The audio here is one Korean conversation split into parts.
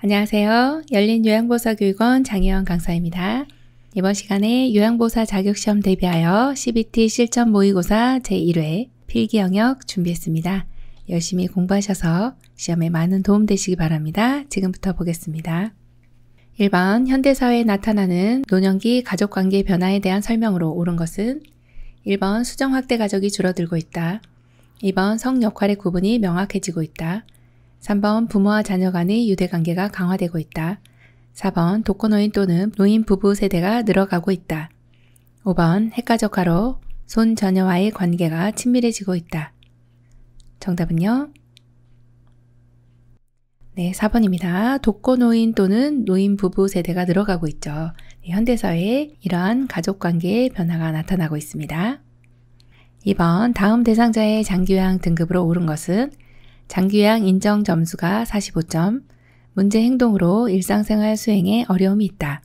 안녕하세요. 열린요양보사교육원 장혜원 강사입니다. 이번 시간에 요양보사 자격시험 대비하여 CBT 실전 모의고사 제1회 필기영역 준비했습니다. 열심히 공부하셔서 시험에 많은 도움 되시기 바랍니다. 지금부터 보겠습니다. 1번 현대사회에 나타나는 노년기 가족관계 변화에 대한 설명으로 옳은 것은 1번 수정확대 가족이 줄어들고 있다. 2번 성역할의 구분이 명확해지고 있다. 3번 부모와 자녀 간의 유대관계가 강화되고 있다. 4번 독거노인 또는 노인 부부 세대가 늘어가고 있다. 5번 핵가족화로 손 자녀와의 관계가 친밀해지고 있다. 정답은요? 네, 4번입니다. 독거노인 또는 노인 부부 세대가 늘어가고 있죠. 현대사회에 이러한 가족관계의 변화가 나타나고 있습니다. 2번 다음 대상자의 장기요양 등급으로 옳은 것은 장기요양 인정 점수가 45점, 문제 행동으로 일상생활 수행에 어려움이 있다.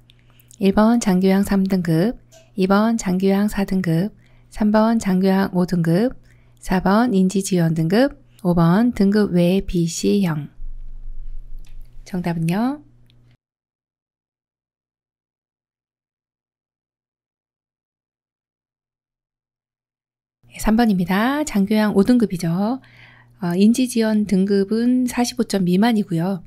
1번 장기요양 3등급, 2번 장기요양 4등급, 3번 장기요양 5등급, 4번 인지지원 등급, 5번 등급 외 BC형. 정답은요? 3번입니다. 장기요양 5등급이죠. 인지지원 등급은 45점 미만이고요.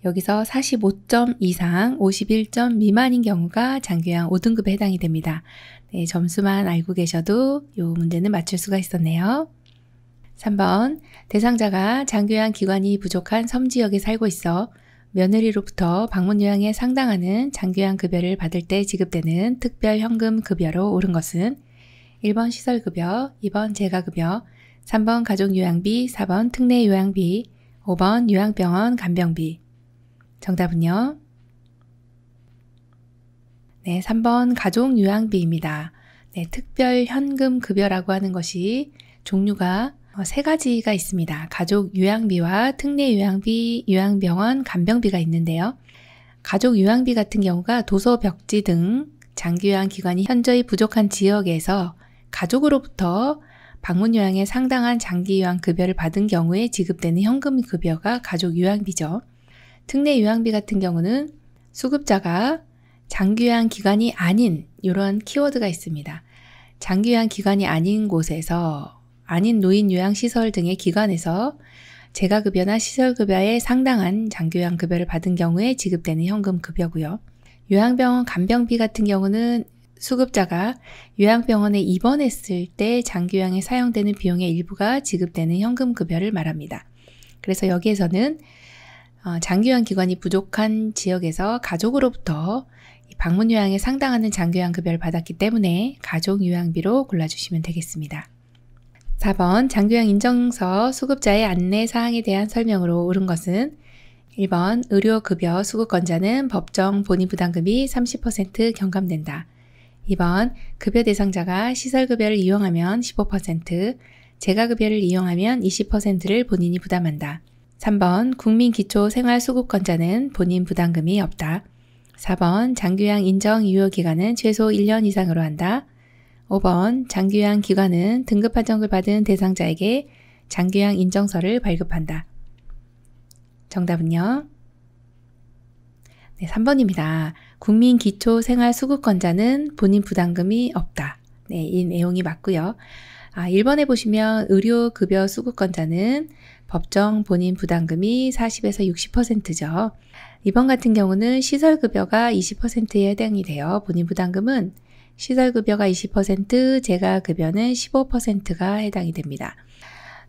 여기서 45점 이상 51점 미만인 경우가 장기요양 5등급에 해당이 됩니다. 네, 점수만 알고 계셔도 이 문제는 맞출 수가 있었네요. 3번 대상자가 장기요양 기관이 부족한 섬지역에 살고 있어 며느리로부터 방문요양에 상당하는 장기요양 급여를 받을 때 지급되는 특별현금 급여로 옳은 것은 1번 시설급여, 2번 재가급여, 3번 가족요양비, 4번 특례요양비, 5번 요양병원 간병비. 정답은요? 네, 3번 가족요양비입니다. 네, 특별현금급여라고 하는 것이 종류가 3가지가 있습니다. 가족요양비와 특례요양비, 요양병원 간병비가 있는데요. 가족요양비 같은 경우가 도서 벽지 등 장기요양 기관이 현저히 부족한 지역에서 가족으로부터 방문요양에 상당한 장기요양 급여를 받은 경우에 지급되는 현금 급여가 가족요양비죠. 특례요양비 같은 경우는 수급자가 장기요양 기관이 아닌 이런 키워드가 있습니다. 장기요양 기관이 아닌 곳에서 아닌 노인요양시설 등의 기관에서 재가급여나 시설급여에 상당한 장기요양 급여를 받은 경우에 지급되는 현금 급여고요. 요양병원 간병비 같은 경우는 수급자가 요양병원에 입원했을 때 장기요양에 사용되는 비용의 일부가 지급되는 현금급여를 말합니다. 그래서 여기에서는 장기요양 기관이 부족한 지역에서 가족으로부터 방문요양에 상당하는 장기요양급여를 받았기 때문에 가족요양비로 골라주시면 되겠습니다. 4번 장기요양 인정서 수급자의 안내사항에 대한 설명으로 옳은 것은 1번 의료급여 수급권자는 법정 본인부담금이 30% 경감된다. 2번 급여 대상자가 시설급여를 이용하면 15%, 재가급여를 이용하면 20%를 본인이 부담한다. 3번 국민기초생활수급권자는 본인 부담금이 없다. 4번 장기요양 인정 유효기간은 최소 1년 이상으로 한다. 5번 장기요양 기관은 등급 판정을 받은 대상자에게 장기요양 인정서를 발급한다. 정답은요? 네, 3번입니다. 국민기초생활수급권자는 본인 부담금이 없다. 네, 이 내용이 맞고요. 1번에 보시면 의료급여 수급권자는 법정 본인 부담금이 40에서 60%죠. 2번 같은 경우는 시설급여가 20%에 해당이 돼요. 본인 부담금은 시설급여가 20%, 재가급여는 15%가 해당이 됩니다.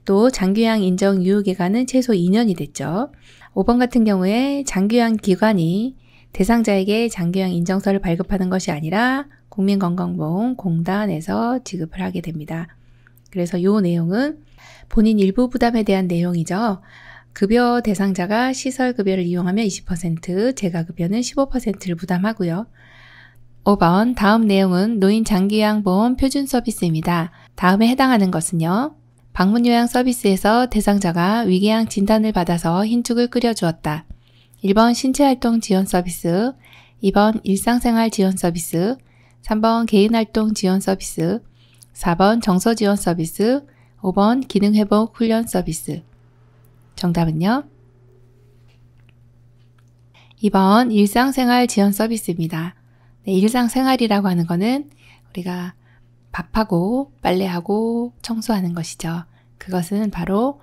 또 장기요양 인정 유효기간은 최소 2년이 됐죠. 5번 같은 경우에 장기요양 기관이 대상자에게 장기요양 인정서를 발급하는 것이 아니라 국민건강보험공단에서 지급을 하게 됩니다. 그래서 이 내용은 본인 일부 부담에 대한 내용이죠. 급여 대상자가 시설급여를 이용하면 20%, 재가급여는 15%를 부담하고요. 5번 다음 내용은 노인 장기요양보험 표준 서비스입니다. 다음에 해당하는 것은요. 방문요양 서비스에서 대상자가 위궤양 진단을 받아서 흰죽을 끓여주었다. 1번 신체활동 지원 서비스, 2번 일상생활 지원 서비스, 3번 개인활동 지원 서비스, 4번 정서 지원 서비스, 5번 기능회복 훈련 서비스. 정답은요? 2번 일상생활 지원 서비스입니다. 네, 일상생활이라고 하는 거는 우리가 밥하고 빨래하고 청소하는 것이죠. 그것은 바로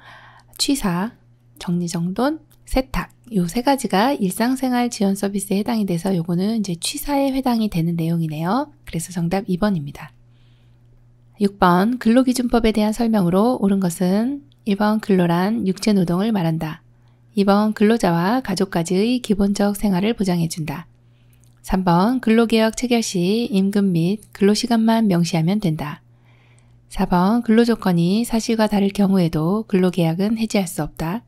취사, 정리정돈, 세탁 요 세 가지가 일상생활 지원 서비스에 해당이 돼서 요거는 이제 취사에 해당이 되는 내용이네요. 그래서 정답 2번입니다. 6번 근로기준법에 대한 설명으로 옳은 것은 1번 근로란 육체노동을 말한다. 2번 근로자와 가족까지의 기본적 생활을 보장해준다. 3번 근로개혁 체결 시 임금 및 근로시간만 명시하면 된다. 4번 근로조건이 사실과 다를 경우에도 근로계약은 해지할 수 없다.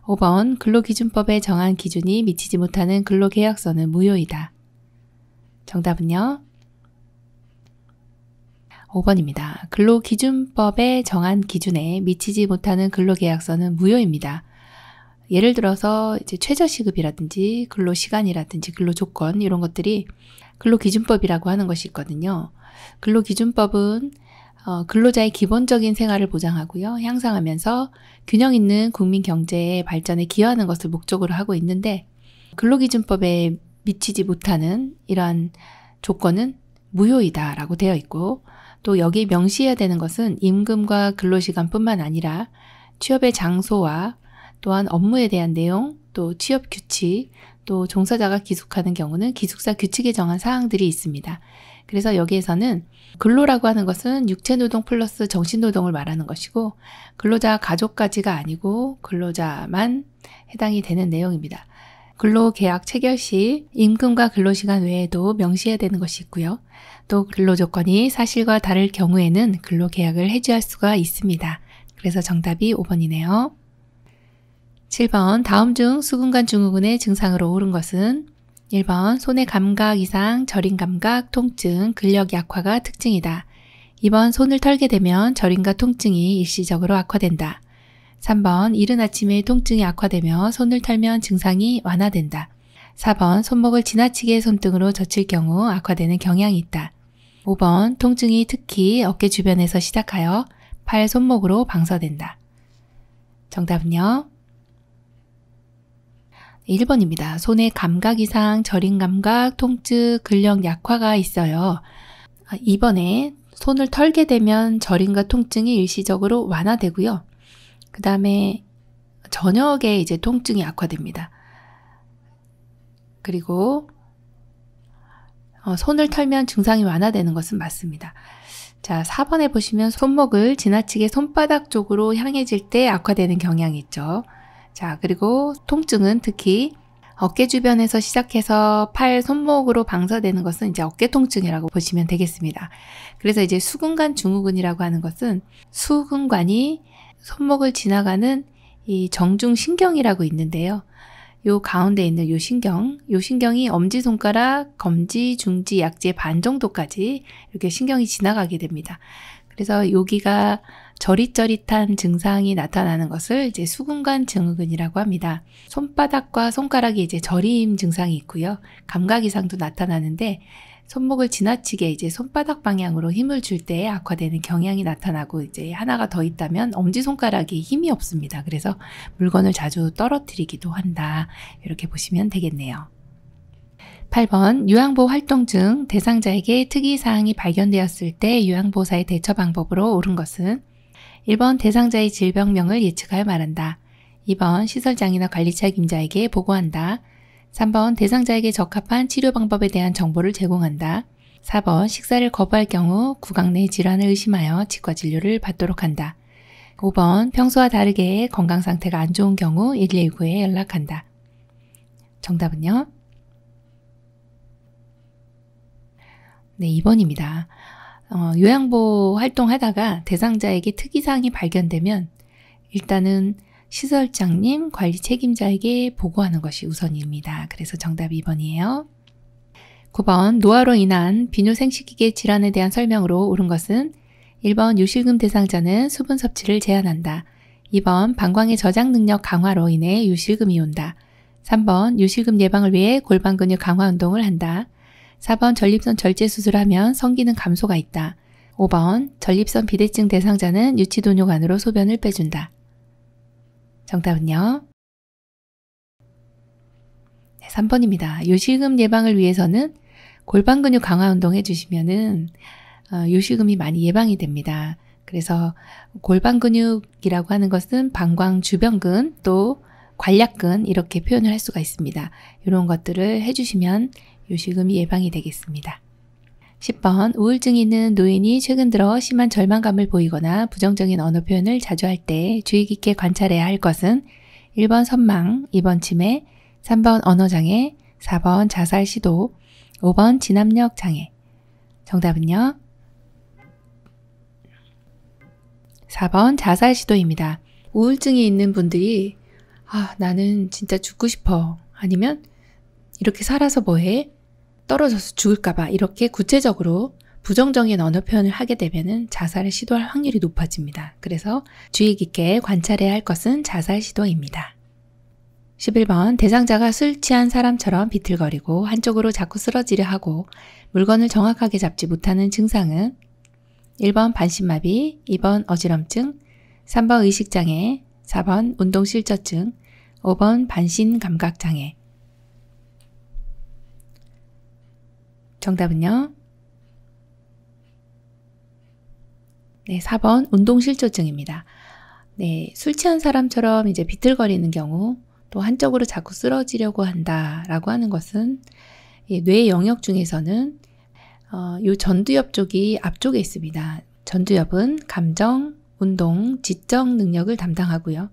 5번 근로기준법에 정한 기준이 미치지 못하는 근로계약서는 무효이다. 정답은요? 5번입니다. 근로기준법에 정한 기준에 미치지 못하는 근로계약서는 무효입니다. 예를 들어서 이제 최저시급이라든지 근로시간이라든지 근로조건 이런 것들이 근로기준법이라고 하는 것이 있거든요. 근로기준법은 근로자의 기본적인 생활을 보장하고요. 향상하면서 균형 있는 국민 경제의 발전에 기여하는 것을 목적으로 하고 있는데 근로기준법에 미치지 못하는 이러한 조건은 무효이다라고 되어 있고 또 여기에 명시해야 되는 것은 임금과 근로시간뿐만 아니라 취업의 장소와 또한 업무에 대한 내용, 또 취업 규칙, 또 종사자가 기숙하는 경우는 기숙사 규칙에 정한 사항들이 있습니다. 그래서 여기에서는 근로라고 하는 것은 육체노동 플러스 정신노동을 말하는 것이고 근로자 가족까지가 아니고 근로자만 해당이 되는 내용입니다. 근로계약 체결 시 임금과 근로시간 외에도 명시해야 되는 것이 있고요. 또 근로조건이 사실과 다를 경우에는 근로계약을 해지할 수가 있습니다. 그래서 정답이 5번이네요. 7번 다음 중 수근관 증후군의 증상으로 옳은 것은 1번 손의 감각 이상, 저림 감각, 통증, 근력 약화가 특징이다. 2번 손을 털게 되면 저림과 통증이 일시적으로 악화된다. 3번 이른 아침에 통증이 악화되며 손을 털면 증상이 완화된다. 4번 손목을 지나치게 손등으로 젖힐 경우 악화되는 경향이 있다. 5번 통증이 특히 어깨 주변에서 시작하여 팔, 손목으로 방서된다. 정답은요? 1번입니다. 손의 감각 이상, 저림 감각, 통증, 근력 약화가 있어요. 2번에 손을 털게 되면 저림과 통증이 일시적으로 완화되고요. 그 다음에 저녁에 이제 통증이 악화됩니다. 그리고 손을 털면 증상이 완화되는 것은 맞습니다. 자, 4번에 보시면 손목을 지나치게 손바닥 쪽으로 향해질 때 악화되는 경향이 있죠. 자, 그리고 통증은 특히 어깨 주변에서 시작해서 팔, 손목으로 방서되는 것은 이제 어깨 통증이라고 보시면 되겠습니다. 그래서 이제 수근관 증후군이라고 하는 것은 수근관이 손목을 지나가는 이 정중신경이라고 있는데요. 요 가운데 있는 요 신경이 엄지손가락, 검지, 중지, 약지 반 정도까지 이렇게 신경이 지나가게 됩니다. 그래서 여기가 저릿저릿한 증상이 나타나는 것을 이제 수근관 증후군이라고 합니다. 손바닥과 손가락이 이제 저림 증상이 있고요. 감각 이상도 나타나는데 손목을 지나치게 이제 손바닥 방향으로 힘을 줄 때 악화되는 경향이 나타나고 이제 하나가 더 있다면 엄지손가락이 힘이 없습니다. 그래서 물건을 자주 떨어뜨리기도 한다. 이렇게 보시면 되겠네요. 8번 요양보 활동 중 대상자에게 특이사항이 발견되었을 때 요양보사의 대처 방법으로 옳은 것은 1번 대상자의 질병명을 예측하여 말한다. 2번 시설장이나 관리 책임자에게 보고한다. 3번 대상자에게 적합한 치료 방법에 대한 정보를 제공한다. 4번 식사를 거부할 경우 구강 내 질환을 의심하여 치과 진료를 받도록 한다. 5번 평소와 다르게 건강 상태가 안 좋은 경우 119에 연락한다. 정답은요? 네, 2번입니다. 요양보 활동하다가 대상자에게 특이사항이 발견되면 일단은 시설장님, 관리 책임자에게 보고하는 것이 우선입니다. 그래서 정답 2번이에요. 9번 노화로 인한 비뇨생식기계 질환에 대한 설명으로 옳은 것은 1번 요실금 대상자는 수분 섭취를 제한한다. 2번 방광의 저장 능력 강화로 인해 요실금이 온다. 3번 요실금 예방을 위해 골반 근육 강화 운동을 한다. 4번 전립선 절제 수술하면 성기능 감소가 있다. 5번 전립선 비대증 대상자는 유치도뇨 안으로 소변을 빼준다. 정답은요? 3번입니다. 요실금 예방을 위해서는 골반 근육 강화 운동 해주시면은 요실금이 많이 예방이 됩니다. 그래서 골반 근육이라고 하는 것은 방광 주변근 또 관략근 이렇게 표현을 할 수가 있습니다. 이런 것들을 해주시면 요실금이 예방이 되겠습니다. 10번 우울증이 있는 노인이 최근 들어 심한 절망감을 보이거나 부정적인 언어 표현을 자주 할 때 주의 깊게 관찰해야 할 것은 1번 선망, 2번 치매, 3번 언어장애, 4번 자살 시도, 5번 진압력 장애. 정답은요? 4번 자살 시도입니다. 우울증이 있는 분들이 나는 진짜 죽고 싶어. 아니면 이렇게 살아서 뭐해? 떨어져서 죽을까봐 이렇게 구체적으로 부정적인 언어 표현을 하게 되면 자살을 시도할 확률이 높아집니다. 그래서 주의 깊게 관찰해야 할 것은 자살 시도입니다. 11번 대상자가 술 취한 사람처럼 비틀거리고 한쪽으로 자꾸 쓰러지려 하고 물건을 정확하게 잡지 못하는 증상은 1번 반신마비, 2번 어지럼증, 3번 의식장애, 4번 운동실저증, 5번 반신감각장애. 정답은요? 네, 4번 운동실조증입니다. 네, 술 취한 사람처럼 이제 비틀거리는 경우 또 한쪽으로 자꾸 쓰러지려고 한다라고 하는 것은 뇌 영역 중에서는 요 전두엽 쪽이 앞쪽에 있습니다. 전두엽은 감정, 운동, 지적 능력을 담당하고요.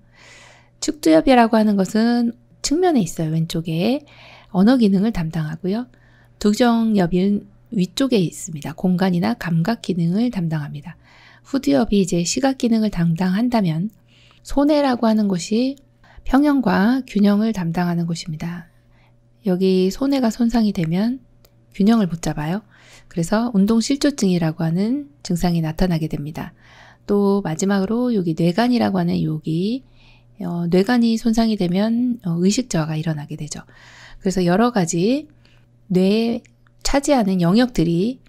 측두엽이라고 하는 것은 측면에 있어요. 왼쪽에 언어 기능을 담당하고요. 두정엽은 위쪽에 있습니다. 공간이나 감각 기능을 담당합니다. 후두엽이 이제 시각 기능을 담당한다면 손해라고 하는 곳이 평형과 균형을 담당하는 곳입니다. 여기 손해가 손상이 되면 균형을 못 잡아요. 그래서 운동실조증이라고 하는 증상이 나타나게 됩니다. 또 마지막으로 여기 뇌간이라고 하는 여기 뇌간이 손상이 되면 의식 저하가 일어나게 되죠. 그래서 여러 가지 뇌에 차지하는 영역들이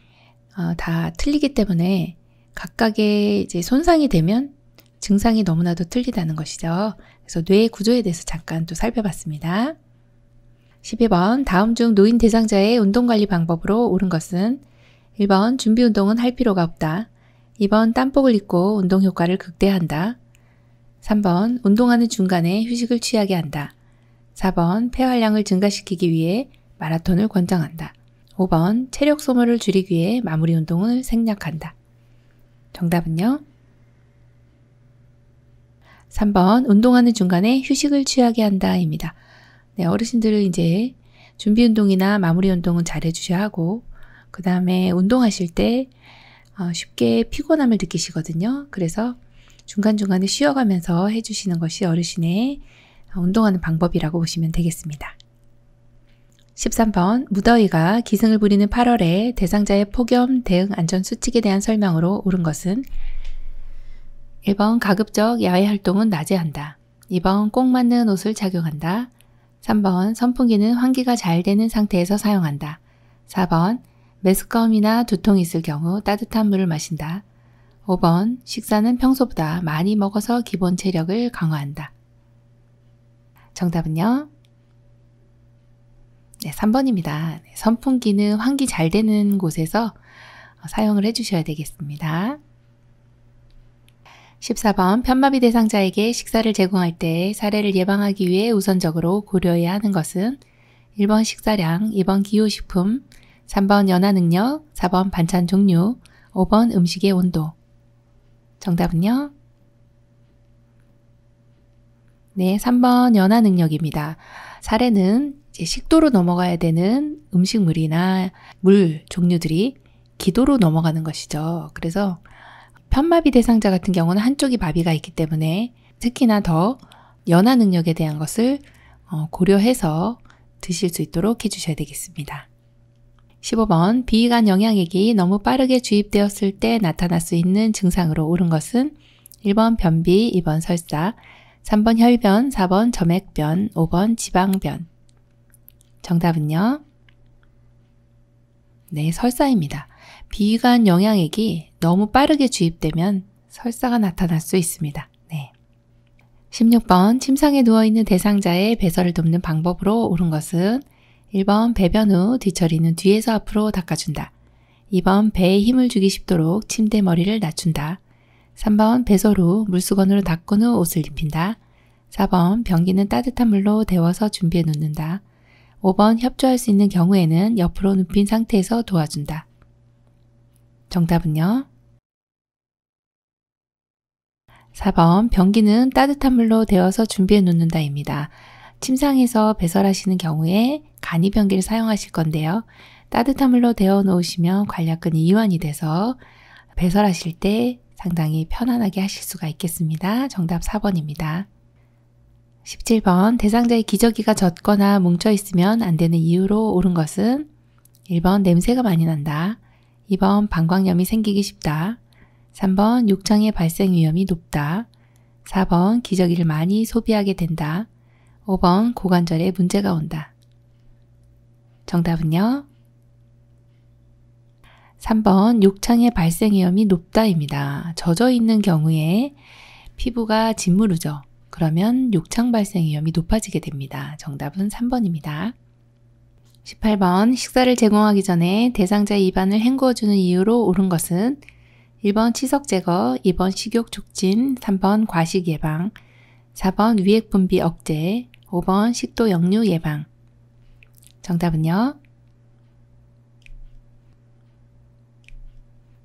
다 틀리기 때문에 각각의 이제 손상이 되면 증상이 너무나도 틀리다는 것이죠. 그래서 뇌의 구조에 대해서 잠깐 또 살펴봤습니다. 12번 다음 중 노인 대상자의 운동관리 방법으로 옳은 것은 1번 준비운동은 할 필요가 없다. 2번 땀복을 입고 운동 효과를 극대화한다. 3번 운동하는 중간에 휴식을 취하게 한다. 4번 폐활량을 증가시키기 위해 마라톤을 권장한다. 5번 체력 소모를 줄이기 위해 마무리 운동을 생략한다. 정답은요? 3번 운동하는 중간에 휴식을 취하게 한다 입니다. 네, 어르신들은 이제 준비 운동이나 마무리 운동은 잘 해주셔야 하고 그 다음에 운동하실 때 쉽게 피곤함을 느끼시거든요. 그래서 중간중간에 쉬어가면서 해주시는 것이 어르신의 운동하는 방법이라고 보시면 되겠습니다. 13번 무더위가 기승을 부리는 8월에 대상자의 폭염 대응 안전수칙에 대한 설명으로 옳은 것은 1번 가급적 야외 활동은 낮에 한다. 2번 꼭 맞는 옷을 착용한다. 3번 선풍기는 환기가 잘 되는 상태에서 사용한다. 4번 메스꺼움이나 두통이 있을 경우 따뜻한 물을 마신다. 5번 식사는 평소보다 많이 먹어서 기본 체력을 강화한다. 정답은요? 네, 3번입니다. 선풍기는 환기 잘 되는 곳에서 사용을 해주셔야 되겠습니다. 14번 편마비 대상자에게 식사를 제공할 때 사례를 예방하기 위해 우선적으로 고려해야 하는 것은 1번 식사량, 2번 기호식품, 3번 연화 능력, 4번 반찬 종류, 5번 음식의 온도. 정답은요? 네, 3번 연화 능력입니다. 사례는 이제 식도로 넘어가야 되는 음식물이나 물 종류들이 기도로 넘어가는 것이죠. 그래서 편마비 대상자 같은 경우는 한쪽이 마비가 있기 때문에 특히나 더 연화 능력에 대한 것을 고려해서 드실 수 있도록 해주셔야 되겠습니다. 15번 비위관 영양액이 너무 빠르게 주입되었을 때 나타날 수 있는 증상으로 옳은 것은 1번 변비, 2번 설사, 3번 혈변, 4번 점액변, 5번 지방변. 정답은요? 네, 설사입니다. 비위관 영양액이 너무 빠르게 주입되면 설사가 나타날 수 있습니다. 네. 16번 침상에 누워있는 대상자의 배설을 돕는 방법으로 옳은 것은 1번 배변 후 뒤처리는 뒤에서 앞으로 닦아준다. 2번 배에 힘을 주기 쉽도록 침대 머리를 낮춘다. 3번 배설 후 물수건으로 닦은 후 옷을 입힌다. 4번 변기는 따뜻한 물로 데워서 준비해 놓는다. 5번 협조할 수 있는 경우에는 옆으로 눕힌 상태에서 도와준다. 정답은요? 4번 변기는 따뜻한 물로 데워서 준비해 놓는다입니다. 침상에서 배설하시는 경우에 간이 변기를 사용하실 건데요. 따뜻한 물로 데워 놓으시면 관략근이 이완이 돼서 배설하실 때 상당히 편안하게 하실 수가 있겠습니다. 정답 4번입니다. 17번 대상자의 기저귀가 젖거나 뭉쳐 있으면 안 되는 이유로 옳은 것은 1번 냄새가 많이 난다. 2번 방광염이 생기기 쉽다. 3번 욕창의 발생 위험이 높다. 4번 기저귀를 많이 소비하게 된다. 5번 고관절에 문제가 온다. 정답은요? 3번 욕창의 발생 위험이 높다입니다. 젖어 있는 경우에 피부가 짓무르죠. 그러면 욕창 발생 위험이 높아지게 됩니다. 정답은 3번입니다. 18번 식사를 제공하기 전에 대상자의 입안을 헹구어주는 이유로 옳은 것은 1번 치석 제거, 2번 식욕 촉진, 3번 과식 예방, 4번 위액 분비 억제, 5번 식도 역류 예방. 정답은요?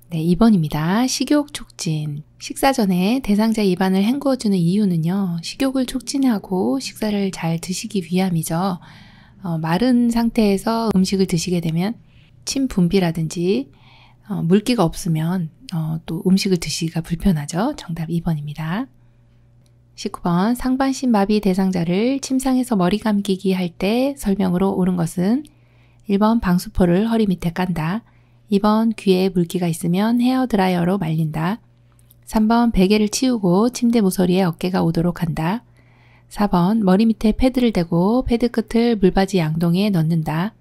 네, 2번입니다. 식욕 촉진. 식사 전에 대상자의 입안을 헹구어주는 이유는요. 식욕을 촉진하고 식사를 잘 드시기 위함이죠. 마른 상태에서 음식을 드시게 되면 침 분비라든지 물기가 없으면 또 음식을 드시기가 불편하죠. 정답 2번입니다. 19번 상반신 마비 대상자를 침상에서 머리 감기기 할 때 설명으로 옳은 것은 1번 방수포를 허리 밑에 깐다. 2번 귀에 물기가 있으면 헤어드라이어로 말린다. 3번 베개를 치우고 침대 모서리에 어깨가 오도록 한다. 4번 머리 밑에 패드를 대고 패드 끝을 물바지 양동이에 넣는다.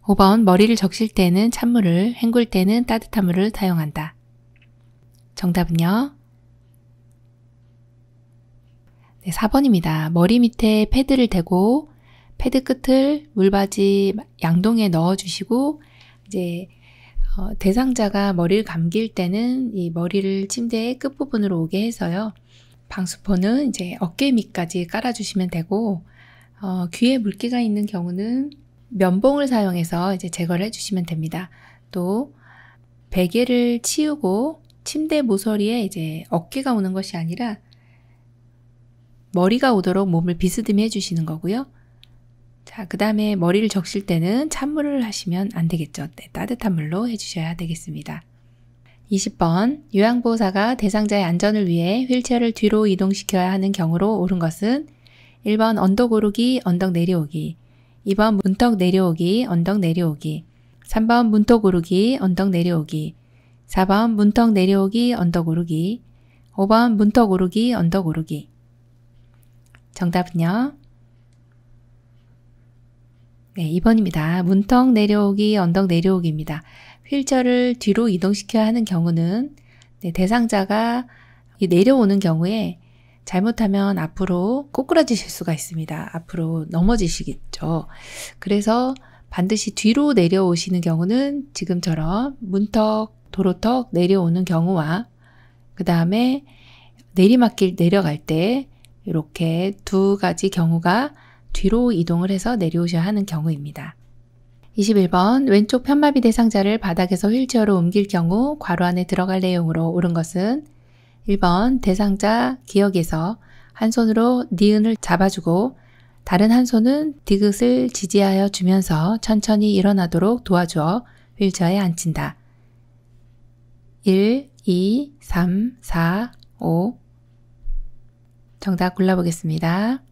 5번 머리를 적실 때는 찬물을, 헹굴 때는 따뜻한 물을 사용한다. 정답은요? 네, 4번입니다. 머리 밑에 패드를 대고 패드 끝을 물바지 양동이에 넣어주시고 이제 대상자가 머리를 감길 때는 이 머리를 침대의 끝부분으로 오게 해서요. 방수포는 이제 어깨 밑까지 깔아주시면 되고 귀에 물기가 있는 경우는 면봉을 사용해서 이제 제거를 해주시면 됩니다. 또 베개를 치우고 침대 모서리에 이제 어깨가 오는 것이 아니라 머리가 오도록 몸을 비스듬히 해주시는 거고요. 자, 그 다음에 머리를 적실 때는 찬물을 하시면 안 되겠죠. 네, 따뜻한 물로 해주셔야 되겠습니다. 20번 요양보호사가 대상자의 안전을 위해 휠체어를 뒤로 이동시켜야 하는 경우로 옳은 것은 1번 언덕 오르기, 언덕 내려오기, 2번 문턱 내려오기, 언덕 내려오기, 3번 문턱 오르기, 언덕 내려오기, 4번 문턱 내려오기, 언덕 오르기, 5번 문턱 오르기, 언덕 오르기. 정답은요? 네, 2번입니다. 문턱 내려오기, 언덕 내려오기입니다. 휠체어를 뒤로 이동시켜야 하는 경우는 대상자가 내려오는 경우에 잘못하면 앞으로 꼬꾸라지실 수가 있습니다. 앞으로 넘어지시겠죠. 그래서 반드시 뒤로 내려오시는 경우는 지금처럼 문턱, 도로턱 내려오는 경우와 그 다음에 내리막길 내려갈 때 이렇게 두 가지 경우가 뒤로 이동을 해서 내려오셔야 하는 경우입니다. 21번 왼쪽 편마비 대상자를 바닥에서 휠체어로 옮길 경우 괄호 안에 들어갈 내용으로 옳은 것은 1번 대상자 기역에서 한 손으로 니은을 잡아주고 다른 한 손은 디귿을 지지하여 주면서 천천히 일어나도록 도와주어 휠체어에 앉힌다. 1, 2, 3, 4, 5 정답 골라보겠습니다.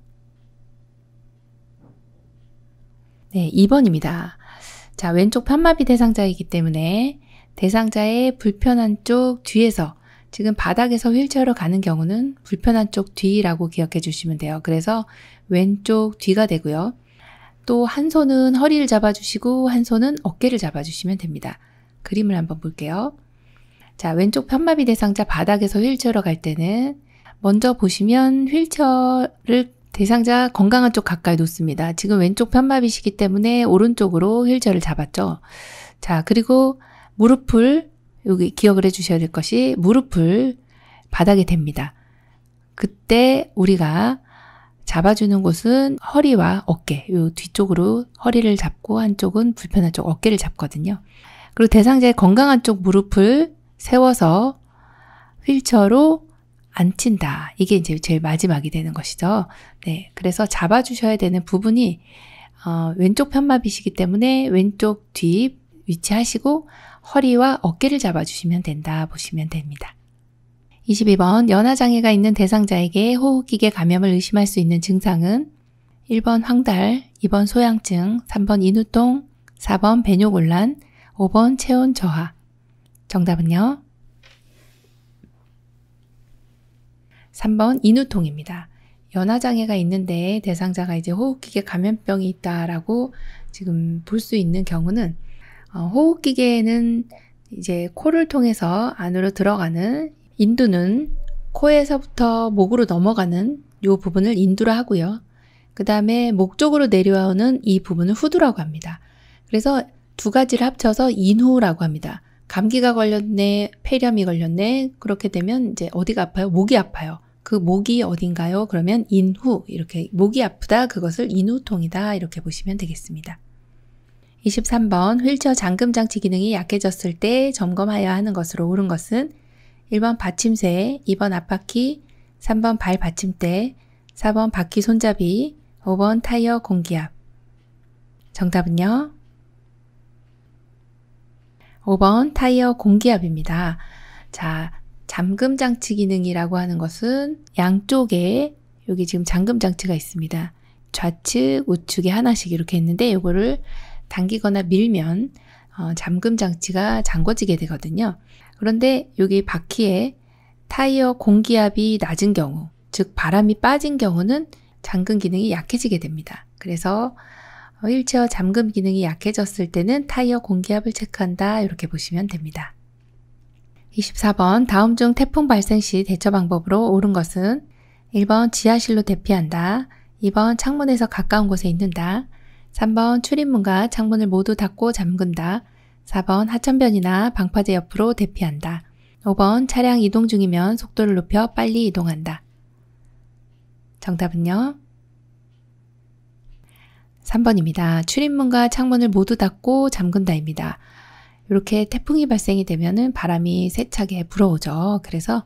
네, 2번입니다. 자, 왼쪽 편마비 대상자이기 때문에 대상자의 불편한 쪽 뒤에서 지금 바닥에서 휠체어로 가는 경우는 불편한 쪽 뒤라고 기억해 주시면 돼요. 그래서 왼쪽 뒤가 되고요. 또 한 손은 허리를 잡아주시고 한 손은 어깨를 잡아주시면 됩니다. 그림을 한번 볼게요. 자, 왼쪽 편마비 대상자 바닥에서 휠체어로 갈 때는 먼저 보시면 휠체어를 대상자 건강한 쪽 가까이 놓습니다. 지금 왼쪽 편마비시기 때문에 오른쪽으로 휠체어를 잡았죠. 자, 그리고 무릎을 여기 기억을 해주셔야 될 것이 무릎을 바닥에 댑니다. 그때 우리가 잡아주는 곳은 허리와 어깨, 요 뒤쪽으로 허리를 잡고 한쪽은 불편한 쪽 어깨를 잡거든요. 그리고 대상자의 건강한 쪽 무릎을 세워서 휠체어로 앉힌다. 이게 이제 제일 마지막이 되는 것이죠. 네, 그래서 잡아주셔야 되는 부분이 왼쪽 편마비시기 때문에 왼쪽 뒤 위치하시고 허리와 어깨를 잡아주시면 된다 보시면 됩니다. 22번 연화장애가 있는 대상자에게 호흡기계 감염을 의심할 수 있는 증상은 1번 황달, 2번 소양증, 3번 인후통, 4번 배뇨곤란, 5번 체온 저하. 정답은요? 3번 인후통입니다. 연화장애가 있는데 대상자가 이제 호흡기계 감염병이 있다라고 지금 볼 수 있는 경우는 호흡기계에는 이제 코를 통해서 안으로 들어가는 인두는 코에서부터 목으로 넘어가는 이 부분을 인두라 하고요. 그 다음에 목 쪽으로 내려오는 이 부분을 후두라고 합니다. 그래서 두 가지를 합쳐서 인후라고 합니다. 감기가 걸렸네, 폐렴이 걸렸네. 그렇게 되면 이제 어디가 아파요? 목이 아파요. 그 목이 어딘가요? 그러면 인후, 이렇게 목이 아프다, 그것을 인후통이다, 이렇게 보시면 되겠습니다. 23번 휠체어 잠금장치 기능이 약해졌을 때 점검하여야 하는 것으로 옳은 것은 1번 받침대, 2번 앞바퀴, 3번 발 받침대, 4번 바퀴 손잡이, 5번 타이어 공기압. 정답은요? 5번 타이어 공기압입니다. 자, 잠금장치 기능이라고 하는 것은 양쪽에 여기 지금 잠금장치가 있습니다. 좌측, 우측에 하나씩 이렇게 있는데 이거를 당기거나 밀면 잠금장치가 잠궈지게 되거든요. 그런데 여기 바퀴에 타이어 공기압이 낮은 경우, 즉 바람이 빠진 경우는 잠금 기능이 약해지게 됩니다. 그래서 휠체어 잠금 기능이 약해졌을 때는 타이어 공기압을 체크한다, 이렇게 보시면 됩니다. 24번 다음 중 태풍 발생 시 대처 방법으로 옳은 것은 1번 지하실로 대피한다, 2번 창문에서 가까운 곳에 있는다, 3번 출입문과 창문을 모두 닫고 잠근다, 4번 하천변이나 방파제 옆으로 대피한다, 5번 차량 이동 중이면 속도를 높여 빨리 이동한다. 정답은요? 3번입니다. 출입문과 창문을 모두 닫고 잠근다입니다. 이렇게 태풍이 발생이 되면은 바람이 세차게 불어오죠. 그래서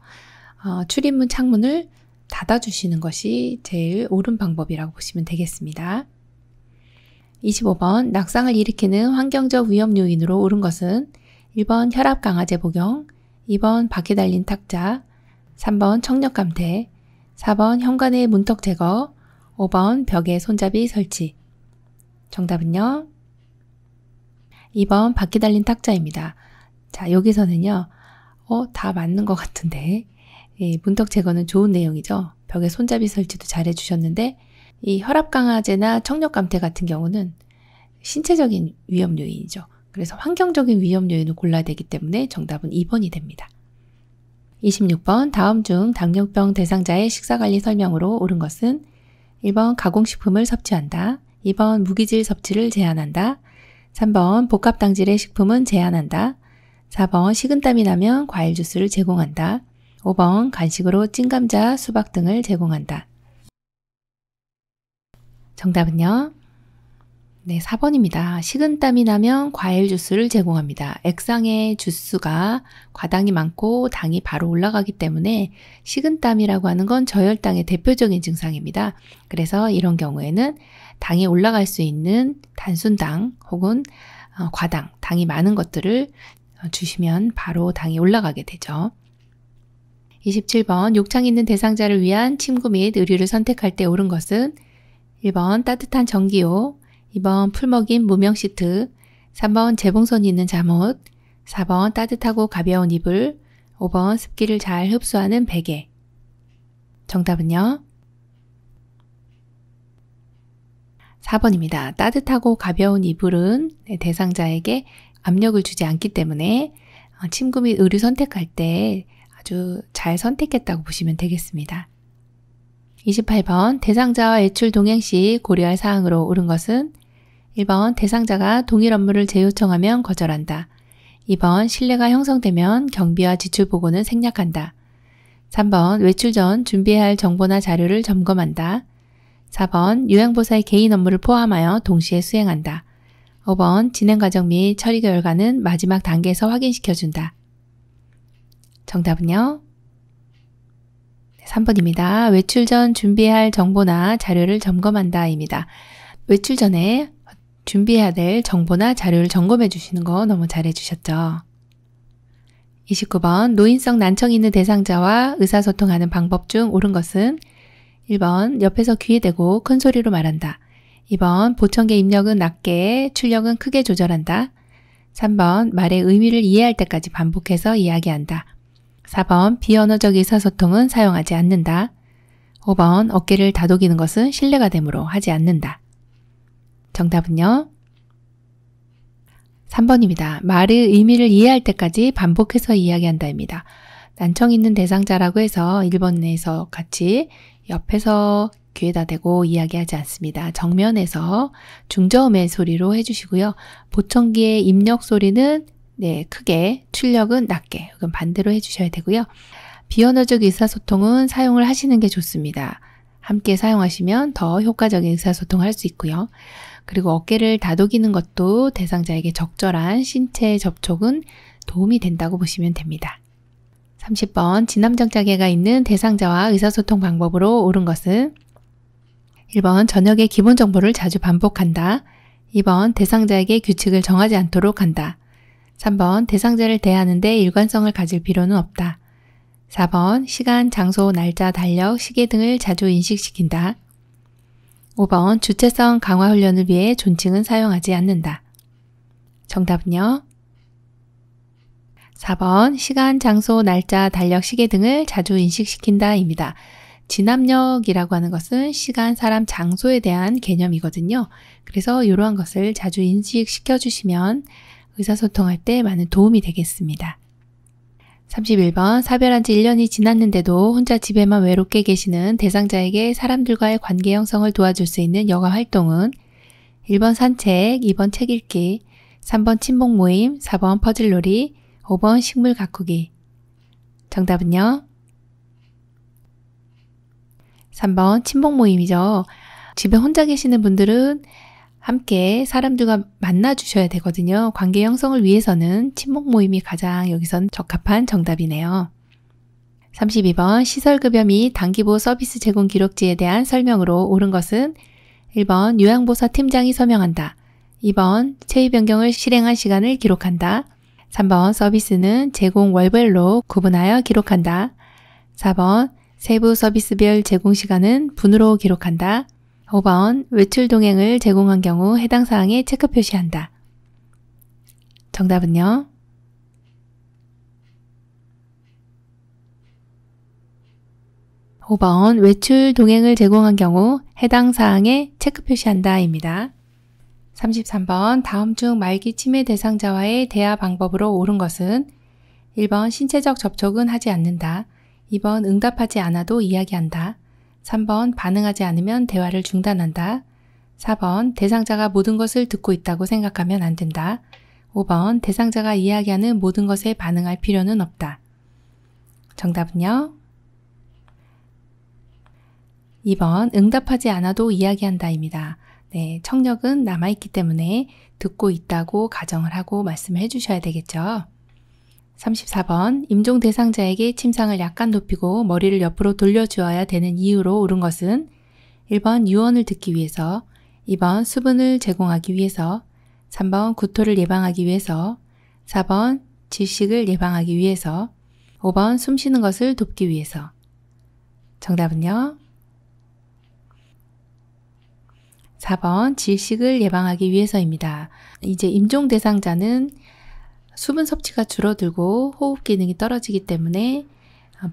출입문 창문을 닫아주시는 것이 제일 옳은 방법이라고 보시면 되겠습니다. 25번 낙상을 일으키는 환경적 위험 요인으로 옳은 것은 1번 혈압 강화제 복용, 2번 바퀴 달린 탁자, 3번 청력 감퇴, 4번 현관의 문턱 제거, 5번 벽에 손잡이 설치. 정답은요? 2번 바퀴 달린 탁자입니다. 자, 여기서는요, 다 맞는 것 같은데, 문턱 제거는 좋은 내용이죠. 벽에 손잡이 설치도 잘 해주셨는데, 이 혈압 강화제나 청력 감퇴 같은 경우는 신체적인 위험 요인이죠. 그래서 환경적인 위험 요인을 골라야 되기 때문에 정답은 2번이 됩니다. 26번 다음 중 당뇨병 대상자의 식사관리 설명으로 옳은 것은 1번 가공식품을 섭취한다, 2번 무기질 섭취를 제한한다, 3번 복합당질의 식품은 제한한다, 4번 식은땀이 나면 과일 주스를 제공한다, 5번 간식으로 찐감자, 수박 등을 제공한다. 정답은요? 네, 4번입니다. 식은땀이 나면 과일 주스를 제공합니다. 액상의 주스가 과당이 많고 당이 바로 올라가기 때문에 식은땀이라고 하는 건 저혈당의 대표적인 증상입니다. 그래서 이런 경우에는 당이 올라갈 수 있는 단순당 혹은 과당, 당이 많은 것들을 주시면 바로 당이 올라가게 되죠. 27번 욕창이 있는 대상자를 위한 침구 및 의류를 선택할 때 옳은 것은 1번 따뜻한 전기요, 2번 풀먹인 무명 시트, 3번 재봉선이 있는 잠옷, 4번 따뜻하고 가벼운 이불, 5번 습기를 잘 흡수하는 베개. 정답은요? 4번입니다. 따뜻하고 가벼운 이불은 대상자에게 압력을 주지 않기 때문에 침구 및 의류 선택할 때 아주 잘 선택했다고 보시면 되겠습니다. 28번 대상자와 외출 동행 시 고려할 사항으로 옳은 것은 1번 대상자가 동일 업무를 재요청하면 거절한다. 2번 신뢰가 형성되면 경비와 지출 보고는 생략한다. 3번 외출 전 준비해야 할 정보나 자료를 점검한다. 4번 요양보사의 개인 업무를 포함하여 동시에 수행한다. 5번 진행 과정 및 처리 결과는 마지막 단계에서 확인시켜준다. 정답은요? 3번입니다. 외출 전 준비해야 할 정보나 자료를 점검한다 입니다. 외출 전에 준비해야 될 정보나 자료를 점검해 주시는 거 너무 잘해 주셨죠? 29번 노인성 난청이 있는 대상자와 의사소통하는 방법 중 옳은 것은 1번 옆에서 귀에 대고 큰 소리로 말한다. 2번 보청기 입력은 낮게, 출력은 크게 조절한다. 3번 말의 의미를 이해할 때까지 반복해서 이야기한다. 4번 비언어적 의사소통은 사용하지 않는다. 5번 어깨를 다독이는 것은 신뢰가 되므로 하지 않는다. 정답은요? 3번입니다. 말의 의미를 이해할 때까지 반복해서 이야기한다입니다. 난청 있는 대상자라고 해서 1번에서 같이 옆에서 귀에다 대고 이야기하지 않습니다. 정면에서 중저음의 소리로 해주시고요. 보청기의 입력 소리는 크게, 출력은 낮게, 이건 반대로 해주셔야 되고요. 비언어적 의사소통은 사용을 하시는 게 좋습니다. 함께 사용하시면 더 효과적인 의사소통을 할 수 있고요. 그리고 어깨를 다독이는 것도 대상자에게 적절한 신체 접촉은 도움이 된다고 보시면 됩니다. 30번 진암정자계가 있는 대상자와 의사소통 방법으로 옳은 것은 1번 저녁에 기본 정보를 자주 반복한다. 2번 대상자에게 규칙을 정하지 않도록 한다. 3번 대상자를 대하는데 일관성을 가질 필요는 없다. 4번 시간, 장소, 날짜, 달력, 시계 등을 자주 인식시킨다. 5번 주체성 강화 훈련을 위해 존칭은 사용하지 않는다. 정답은요? 4번 시간, 장소, 날짜, 달력, 시계 등을 자주 인식시킨다 입니다. 진압력이라고 하는 것은 시간, 사람, 장소에 대한 개념이거든요. 그래서 이러한 것을 자주 인식시켜 주시면 의사소통할 때 많은 도움이 되겠습니다. 31번 사별한 지 1년이 지났는데도 혼자 집에만 외롭게 계시는 대상자에게 사람들과의 관계 형성을 도와줄 수 있는 여가 활동은 1번 산책, 2번 책 읽기, 3번 친목 모임, 4번 퍼즐놀이, 5번 식물 가꾸기. 정답은요? 3번 친목 모임이죠. 집에 혼자 계시는 분들은 함께 사람들과 만나주셔야 되거든요. 관계 형성을 위해서는 친목 모임이 가장 여기선 적합한 정답이네요. 32번 시설급여 및 단기보호 서비스 제공 기록지에 대한 설명으로 옳은 것은 1번 요양보사 팀장이 서명한다. 2번 체위 변경을 실행한 시간을 기록한다. 3번 서비스는 제공 월별로 구분하여 기록한다. 4번 세부 서비스별 제공 시간은 분으로 기록한다. 5번 외출 동행을 제공한 경우 해당 사항에 체크 표시한다. 정답은요? (5번) 외출 동행을 제공한 경우 해당 사항에 체크 표시한다 입니다. 33번 다음 중 말기 치매 대상자와의 대화 방법으로 옳은 것은 1번 신체적 접촉은 하지 않는다. 2번 응답하지 않아도 이야기한다. 3번 반응하지 않으면 대화를 중단한다. 4번 대상자가 모든 것을 듣고 있다고 생각하면 안 된다. 5번 대상자가 이야기하는 모든 것에 반응할 필요는 없다. 정답은요? 2번 응답하지 않아도 이야기한다 입니다. 네, 청력은 남아있기 때문에 듣고 있다고 가정을 하고 말씀을 해주셔야 되겠죠. 34번 임종 대상자에게 침상을 약간 높이고 머리를 옆으로 돌려주어야 되는 이유로 옳은 것은 1번 유언을 듣기 위해서, 2번 수분을 제공하기 위해서, 3번 구토를 예방하기 위해서, 4번 질식을 예방하기 위해서, 5번 숨쉬는 것을 돕기 위해서. 정답은요? 4번 질식을 예방하기 위해서입니다. 이제 임종 대상자는 수분 섭취가 줄어들고 호흡 기능이 떨어지기 때문에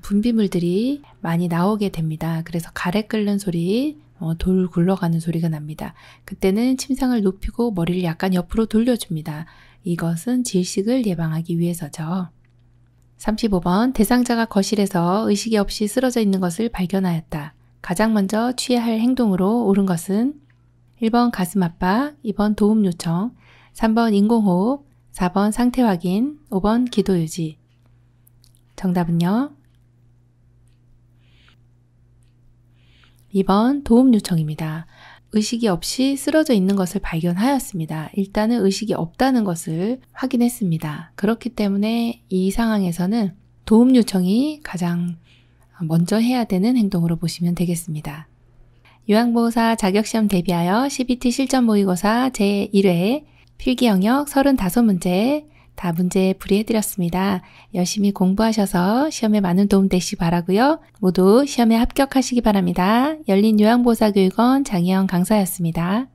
분비물들이 많이 나오게 됩니다. 그래서 가래 끓는 소리, 돌 굴러가는 소리가 납니다. 그때는 침상을 높이고 머리를 약간 옆으로 돌려줍니다. 이것은 질식을 예방하기 위해서죠. 35번 대상자가 거실에서 의식이 없이 쓰러져 있는 것을 발견하였다. 가장 먼저 취해야 할 행동으로 옳은 것은 1번 가슴 압박, 2번 도움 요청, 3번 인공호흡, 4번 상태 확인, 5번 기도 유지. 정답은요? 2번 도움 요청입니다. 의식이 없이 쓰러져 있는 것을 발견하였습니다. 일단은 의식이 없다는 것을 확인했습니다. 그렇기 때문에 이 상황에서는 도움 요청이 가장 먼저 해야 되는 행동으로 보시면 되겠습니다. 요양보호사 자격시험 대비하여 CBT 실전 모의고사 제1회 필기 영역 35문제 다 문제 풀이해드렸습니다. 열심히 공부하셔서 시험에 많은 도움 되시기 바라고요. 모두 시험에 합격하시기 바랍니다. 열린 요양보호사교육원 장혜영 강사였습니다.